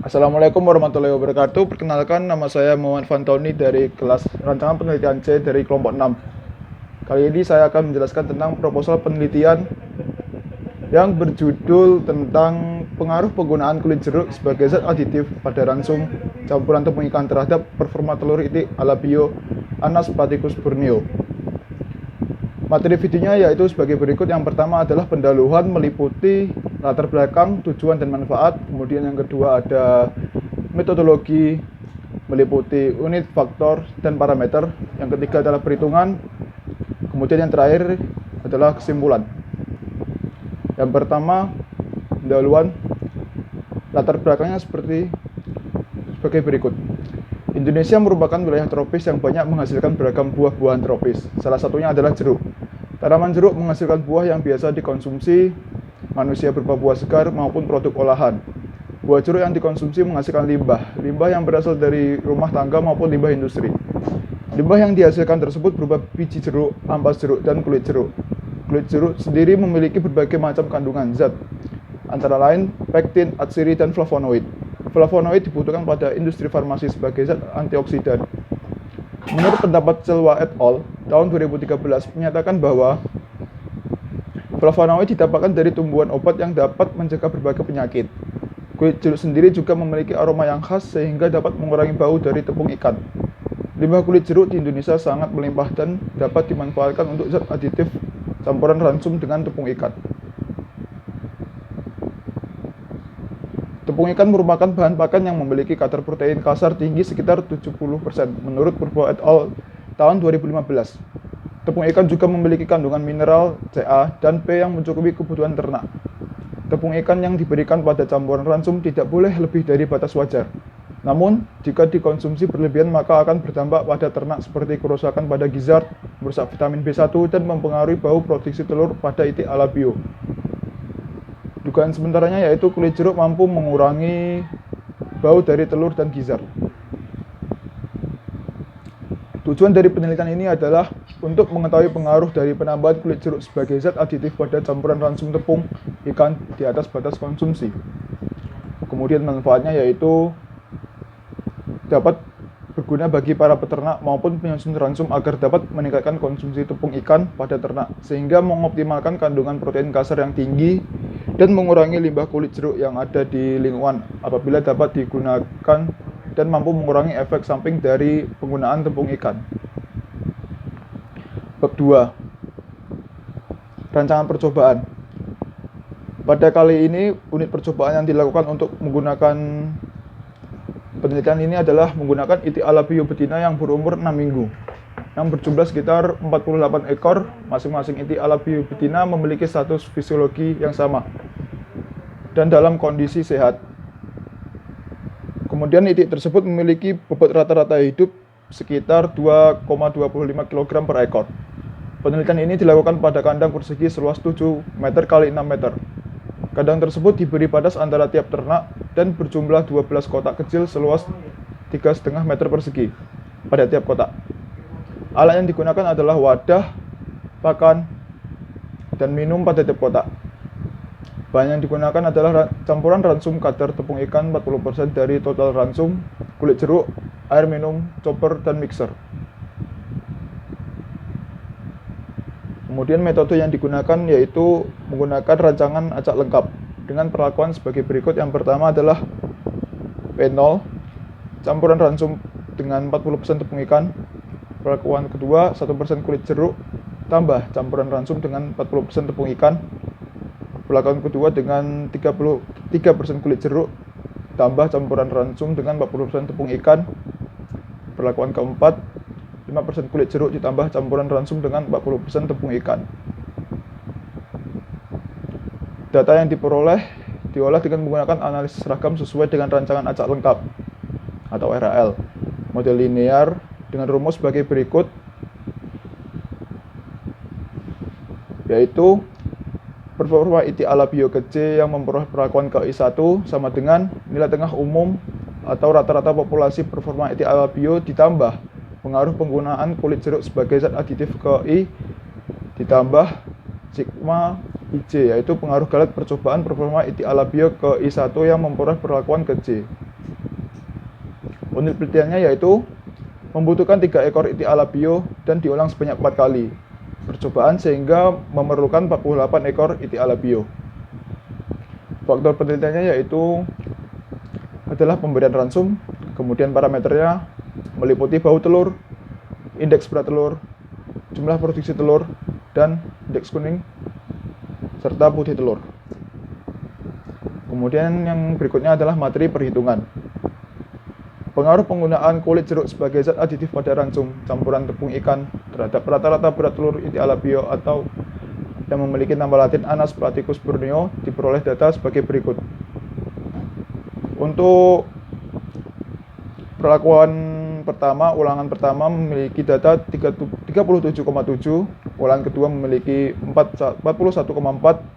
Assalamualaikum warahmatullahi wabarakatuh. Perkenalkan, nama saya Muhammad Fantoni dari kelas rancangan penelitian C dari kelompok 6. Kali ini saya akan menjelaskan tentang proposal penelitian yang berjudul tentang pengaruh penggunaan kulit jeruk sebagai zat aditif pada ransum campuran tepung ikan terhadap performa telur itik alabio Anaspaticus borneo. Materi videonya yaitu sebagai berikut. Yang pertama adalah pendahuluan meliputi latar belakang, tujuan dan manfaat. Kemudian yang kedua ada metodologi meliputi unit, faktor, dan parameter. Yang ketiga adalah perhitungan. Kemudian yang terakhir adalah kesimpulan. Yang pertama, pendahuluan latar belakangnya sebagai berikut. Indonesia merupakan wilayah tropis yang banyak menghasilkan beragam buah-buahan tropis. Salah satunya adalah jeruk. Tanaman jeruk menghasilkan buah yang biasa dikonsumsi manusia berupa buah segar maupun produk olahan. Buah jeruk yang dikonsumsi menghasilkan limbah yang berasal dari rumah tangga maupun limbah industri. Limbah yang dihasilkan tersebut berupa biji jeruk, ampas jeruk, dan kulit jeruk. Kulit jeruk sendiri memiliki berbagai macam kandungan zat, antara lain pektin, atsiri, dan flavonoid. Flavonoid dibutuhkan pada industri farmasi sebagai zat antioksidan. Menurut pendapat Selwa et al. Tahun 2013 menyatakan bahwa flavonoid didapatkan dari tumbuhan obat yang dapat mencegah berbagai penyakit. Kulit jeruk sendiri juga memiliki aroma yang khas sehingga dapat mengurangi bau dari tepung ikan. Limbah kulit jeruk di Indonesia sangat melimpah dan dapat dimanfaatkan untuk zat aditif campuran ransum dengan tepung ikan. Tepung ikan merupakan bahan pakan yang memiliki kadar protein kasar tinggi sekitar 70% menurut Purbo et al. Tahun 2015. Tepung ikan juga memiliki kandungan mineral Ca dan P yang mencukupi kebutuhan ternak. Tepung ikan yang diberikan pada campuran ransum tidak boleh lebih dari batas wajar. Namun, jika dikonsumsi berlebihan maka akan berdampak pada ternak seperti kerusakan pada gizzard, merusak vitamin B1, dan mempengaruhi bau produksi telur pada itik alabio. Dugaan sementaranya yaitu kulit jeruk mampu mengurangi bau dari telur dan gizzard. Tujuan dari penelitian ini adalah untuk mengetahui pengaruh dari penambahan kulit jeruk sebagai zat aditif pada campuran ransum tepung ikan di atas batas konsumsi. Kemudian manfaatnya yaitu dapat berguna bagi para peternak maupun penyusun ransum agar dapat meningkatkan konsumsi tepung ikan pada ternak, sehingga mengoptimalkan kandungan protein kasar yang tinggi dan mengurangi limbah kulit jeruk yang ada di lingkungan apabila dapat digunakan dan mampu mengurangi efek samping dari penggunaan tepung ikan. Bab 2. Rancangan percobaan. Pada kali ini, unit percobaan yang dilakukan untuk menggunakan penelitian ini adalah menggunakan itik alabio betina yang berumur 6 minggu, yang berjumlah sekitar 48 ekor. Masing-masing itik alabio betina memiliki status fisiologi yang sama dan dalam kondisi sehat. Kemudian itik tersebut memiliki bobot rata-rata hidup sekitar 2,25 kg per ekor. Penelitian ini dilakukan pada kandang persegi seluas 7 meter x 6 meter. Kandang tersebut diberi batas antara tiap ternak dan berjumlah 12 kotak kecil seluas 3,5 meter persegi pada tiap kotak. Alat yang digunakan adalah wadah, pakan, dan minum pada tiap kotak. Bahan yang digunakan adalah campuran ransum kadar tepung ikan 40% dari total ransum, kulit jeruk, air minum, chopper, dan mixer. Kemudian metode yang digunakan yaitu menggunakan rancangan acak lengkap dengan perlakuan sebagai berikut. Yang pertama adalah P0, campuran ransum dengan 40% tepung ikan. Perlakuan kedua, 1% kulit jeruk tambah campuran ransum dengan 40% tepung ikan. Perlakuan kedua dengan 33% kulit jeruk tambah campuran ransum dengan 40% tepung ikan. Perlakuan keempat, 5% kulit jeruk ditambah campuran ransum dengan 40% tepung ikan. Data yang diperoleh diolah dengan menggunakan analisis seragam sesuai dengan rancangan acak lengkap atau RAL. Model linear dengan rumus sebagai berikut, yaitu performa itik alabio ke C yang memperoleh perlakuan ke I1 sama dengan nilai tengah umum atau rata-rata populasi performa itik alabio ditambah pengaruh penggunaan kulit jeruk sebagai zat aditif ke I ditambah sigma IJ, yaitu pengaruh galet percobaan performa itik alabio ke I1 yang memperoleh perlakuan ke J. Unit penelitiannya yaitu membutuhkan 3 ekor itik alabio dan diulang sebanyak 4 kali percobaan sehingga memerlukan 48 ekor itik alabio. Faktor penelitiannya yaitu adalah pemberian ransum, kemudian parameternya meliputi bau telur, indeks berat telur, jumlah produksi telur, dan indeks kuning serta putih telur. Kemudian yang berikutnya adalah materi perhitungan. Pengaruh penggunaan kulit jeruk sebagai zat aditif pada ransum campuran tepung ikan terhadap rata-rata berat telur itik alabio atau yang memiliki nama latin Anas platypus borneo diperoleh data sebagai berikut. Untuk perlakuan pertama, ulangan pertama memiliki data 37,7, ulangan kedua memiliki 41,4,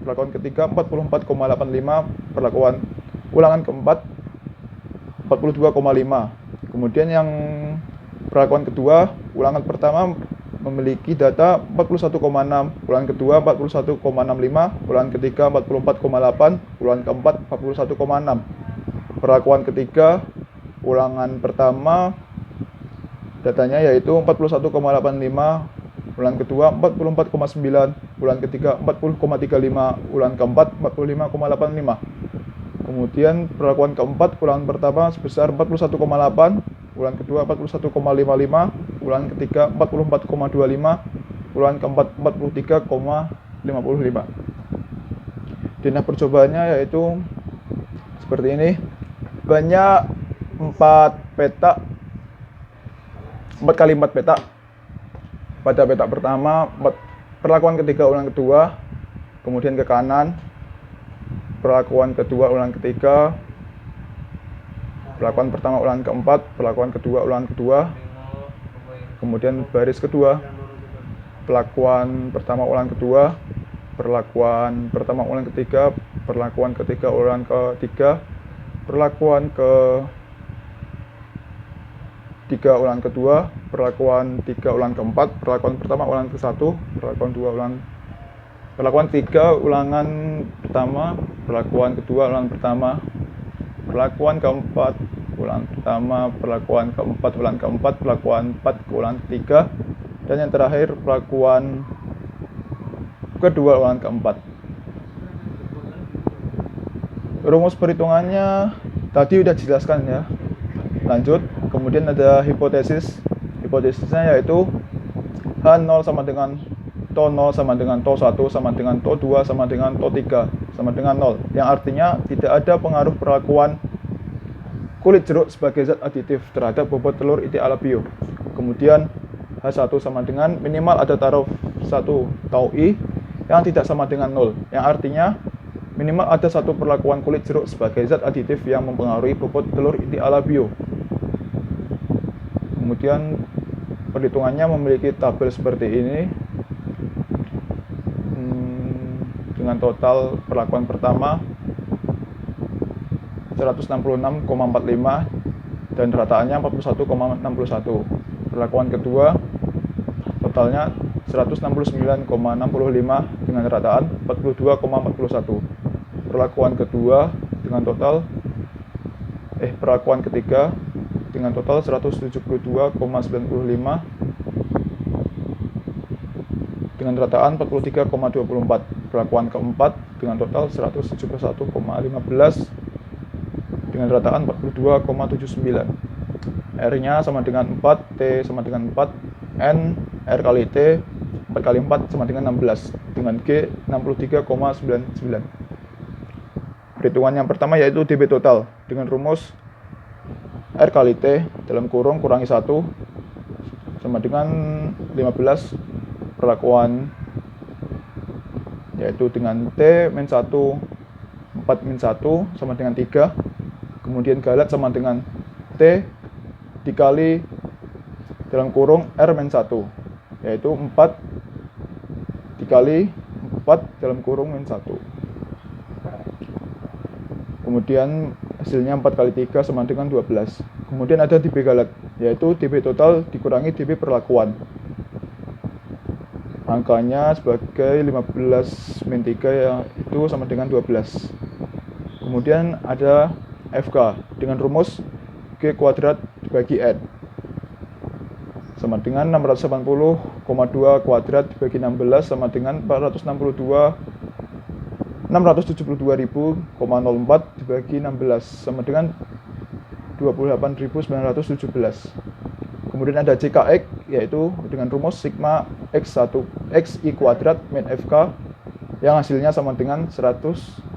perlakuan ketiga 44,85, perlakuan ulangan keempat 42,5. Kemudian yang perlakuan kedua, ulangan pertama memiliki data 41,6, ulangan kedua 41,65, ulangan ketiga 44,8, ulangan keempat 41,6. Perlakuan ketiga, ulangan pertama datanya yaitu 41,85, ulangan kedua 44,9, ulangan ketiga 40,35, ulangan keempat 45,85. Kemudian perlakuan keempat, ulangan pertama sebesar 41,8, ulangan kedua 41,55, ulangan ketiga 44,25, ulangan keempat 43,55. Denah percobaannya yaitu seperti ini. Banyak 4 kali 4 petak. Pada petak pertama, perlakuan ketiga ulangan kedua, kemudian ke kanan, perlakuan kedua ulangan ketiga, perlakuan pertama ulangan keempat, perlakuan kedua ulangan kedua, kemudian baris kedua, perlakuan pertama ulangan kedua, perlakuan pertama ulangan ketiga, perlakuan ketiga ulangan ketiga, perlakuan ketiga ulangan kedua, perlakuan 3 ulangan keempat, perlakuan pertama ulangan ke-1, perlakuan 2 ulangan perlakuan 3 ulangan pertama, perlakuan kedua ulangan pertama, perlakuan keempat ulangan pertama, perlakuan keempat ulangan keempat, perlakuan 4 ulangan ketiga, dan yang terakhir perlakuan kedua ulangan keempat. Rumus perhitungannya tadi udah dijelaskan ya. Lanjut, kemudian ada hipotesis. Hipotesisnya yaitu H0 sama dengan TO0 sama dengan TO1 sama dengan TO2 sama dengan TO3 sama dengan 0, yang artinya tidak ada pengaruh perlakuan kulit jeruk sebagai zat aditif terhadap bobot telur itik alabio. Kemudian H1 sama dengan minimal ada taruh 1 tau I yang tidak sama dengan 0, yang artinya minimal ada 1 perlakuan kulit jeruk sebagai zat aditif yang mempengaruhi bobot telur itik alabio. Kemudian perhitungannya memiliki tabel seperti ini dengan total perlakuan pertama 166,45 dan rataannya 41,61. Perlakuan kedua totalnya 169,65 dengan rataan 42,41. Perlakuan kedua dengan total perlakuan ketiga dengan total 172,95 dengan rataan 43,24. Perlakuan keempat dengan total 171,15 dengan rataan 42,79. R-nya sama dengan 4, T sama dengan 4, N R kali T 4 kali 4 sama dengan 16, dengan G 63,99. Perhitungan yang pertama yaitu DB total dengan rumus R kali T dalam kurung kurangi 1 sama dengan 15. Perlakuan yaitu dengan T min 1 4 min 1 sama dengan 3. Kemudian galat sama dengan T dikali dalam kurung R min 1 yaitu 4 dikali 4 dalam kurung min 1. Kemudian hasilnya 4 kali 3 sama dengan 12. Kemudian ada DB galat, yaitu DB total dikurangi DB perlakuan. Angkanya sebagai 15 min 3 yaitu sama dengan 12. Kemudian ada FK dengan rumus G kuadrat dibagi N sama dengan 680,2 kuadrat dibagi 16 sama dengan 672.004 dibagi 16 sama dengan 28.917. Kemudian ada JKX, yaitu dengan rumus sigma X1 XI kuadrat min FK yang hasilnya sama dengan 1,776.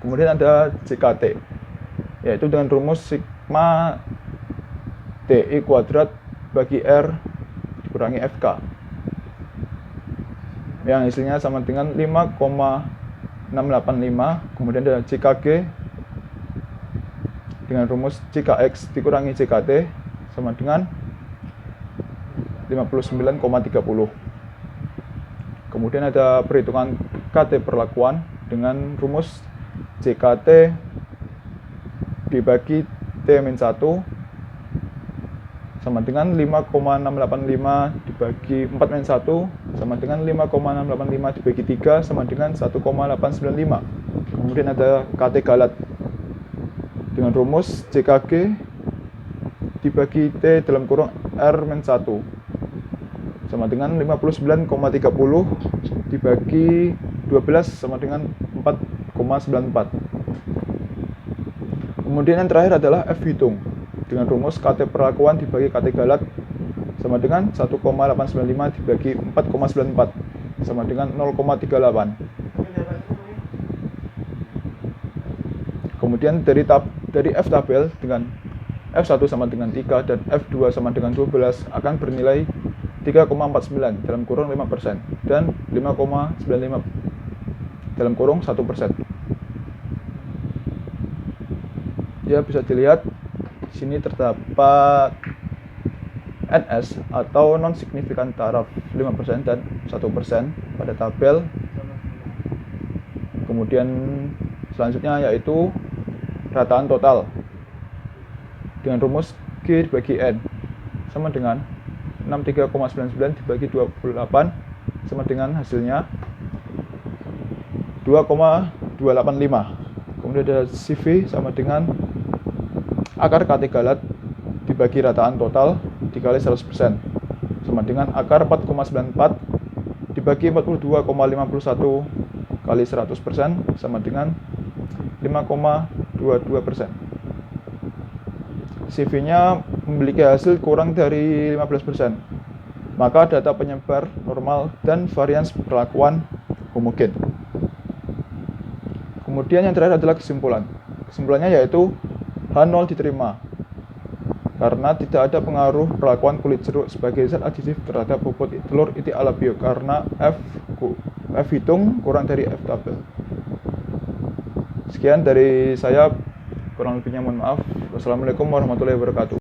Kemudian ada JKT, yaitu dengan rumus sigma DI kuadrat bagi R dikurangi FK yang hasilnya sama dengan 5,685. Kemudian ada JKG dengan rumus JKX dikurangi JKT sama dengan 59,30. Kemudian ada perhitungan KT perlakuan dengan rumus JKT dibagi T-1 sama dengan 5,685 dibagi 4-1 sama dengan 5,685 dibagi 3 sama dengan 1,895. Kemudian ada KT galat dengan rumus JKG dibagi T dalam kurung R-1 sama dengan 59,30 dibagi 12 sama dengan 4,94. Kemudian yang terakhir adalah F hitung dengan rumus KT perlakuan dibagi KT galat sama dengan 1,895 dibagi 4,94 sama dengan 0,38. Kemudian dari F tabel dengan F1 sama dengan 3 dan F2 sama dengan 12 akan bernilai 3,49 dalam kurung 5% dan 5,95 dalam kurung 1%. Ya, bisa dilihat di sini terdapat NS atau non signifikan taraf 5% dan 1% pada tabel. Kemudian selanjutnya yaitu rataan total dengan rumus G dibagi N sama dengan 63,99 dibagi 28 sama dengan hasilnya 2,285. Kemudian ada CV sama dengan akar KT galat dibagi rataan total dikali 100% sama dengan akar 4,94 dibagi 42,51 kali 100% sama dengan 5,22%. CV-nya memiliki hasil kurang dari 15%, maka data penyebar normal dan varians perlakuan homogen. Kemudian yang terakhir adalah kesimpulan. Kesimpulannya yaitu H0 diterima karena tidak ada pengaruh perlakuan kulit jeruk sebagai zat aditif terhadap bobot telur itik alabio karena F hitung kurang dari F tabel. Sekian dari saya, kurang lebihnya mohon maaf. Wassalamualaikum warahmatullahi wabarakatuh.